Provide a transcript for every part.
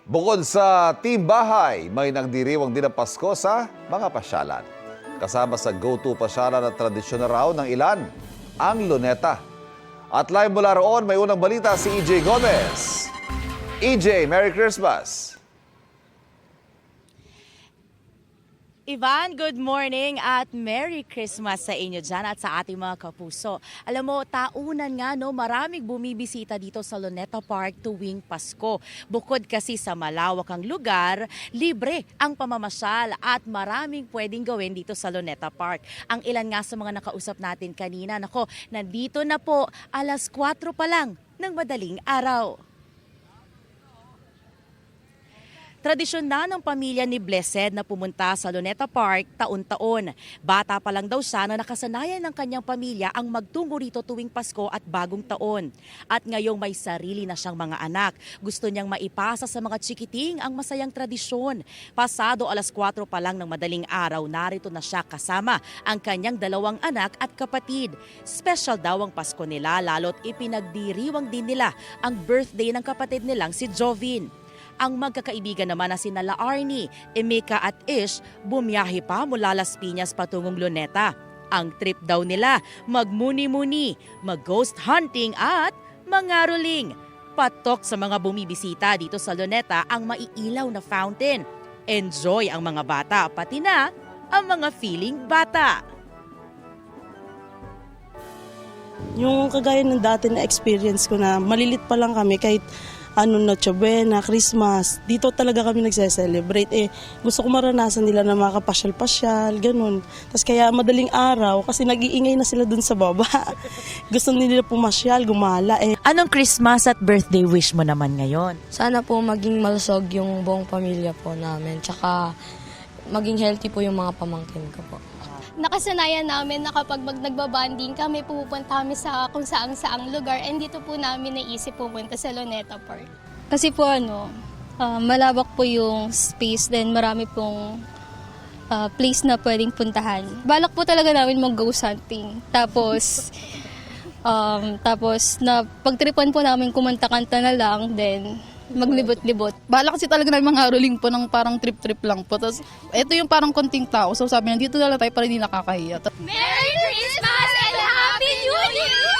Bukod sa Team Bahay, may nagdiriwang din ang Pasko sa mga pasyalan. Kasama sa go-to pasyalan at tradisyon na raw ng ilan, ang luneta. At live mula roon, may unang balita si EJ Gomez. EJ, Merry Christmas! Ivan, good morning at Merry Christmas sa inyo dyan at sa ating mga kapuso. Alam mo, taunan nga maraming bumibisita dito sa Luneta Park tuwing Pasko. Bukod kasi sa malawakang lugar, libre ang pamamasyal at maraming pwedeng gawin dito sa Luneta Park. Ang ilan nga sa mga nakausap natin kanina, nandito na po 4:00 pa lang ng madaling araw. Tradisyon na ng pamilya ni Blessed na pumunta sa Luneta Park taon-taon. Bata pa lang daw siya na nakasanayan ng kanyang pamilya ang magtungo rito tuwing Pasko at Bagong Taon. At ngayong may sarili na siyang mga anak, gusto niyang maipasa sa mga chikiting ang masayang tradisyon. Pasado 4:00 pa lang ng madaling araw, narito na siya kasama ang kanyang 2 anak at kapatid. Special daw ang Pasko nila, lalo't ipinagdiriwang din nila ang birthday ng kapatid nilang si Jovin. Ang magkakaibigan naman na sina Arnie, Emeka at Ish bumiyahe pa mula Las Piñas patungong Luneta. Ang trip daw nila, magmuni-muni, mag-ghost hunting at mangaroling. Patok sa mga bumibisita dito sa Luneta ang maiilaw na fountain. Enjoy ang mga bata, pati na ang mga feeling bata. Yung kagaya ng dati na experience ko na malilit pa lang kami kahit Noche Buena, Christmas, dito talaga kami nagse-celebrate. Gusto ko maranasan nila na makapasyal-pasyal, ganun. Tapos kaya madaling araw kasi nag-iingay na sila dun sa baba. Gusto nila pumasyal, gumala. Anong Christmas at birthday wish mo naman ngayon? Sana po maging malusog yung buong pamilya po namin. Tsaka maging healthy po yung mga pamangkin ko po. Nakasanayan namin na kapag nagbabanding kami, pupunta kami sa kung saang lugar, and dito po namin naisip pupunta sa Luneta Park. Kasi po malawak po yung space, then marami pong place na pwedeng puntahan. Balak po talaga namin mag-ghost hunting. Tapos na pagtripan po namin kumanta-kanta na lang, then maglibot-libot. Balak kasi talaga namin mga rolling po ng parang trip-trip lang po. Tapos ito yung parang konting tao. So sabi niya, dito na lang tayo para hindi nakakahiya. Merry Christmas and Happy New Year!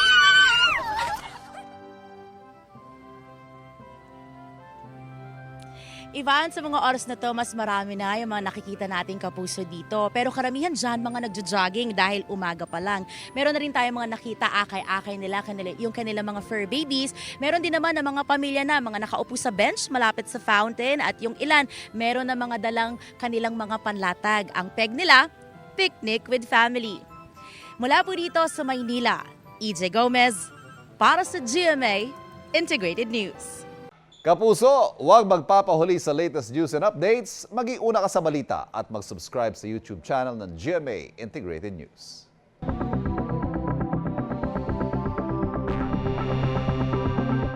Ivan, sa mga oras na to, mas marami na yung mga nakikita nating kapuso dito. Pero karamihan dyan, mga nagjo-jogging dahil umaga pa lang. Meron na rin tayong mga nakita akay-akay nila, yung kanilang mga fur babies. Meron din naman ng mga pamilya na mga nakaupo sa bench malapit sa fountain. At yung ilan, meron na mga dalang kanilang mga panlatag. Ang peg nila, picnic with family. Mula po dito sa Maynila, EJ Gomez, para sa GMA Integrated News. Kapuso, huwag magpapahuli sa latest news and updates. Mag-iuna ka sa balita at mag-subscribe sa YouTube channel ng GMA Integrated News.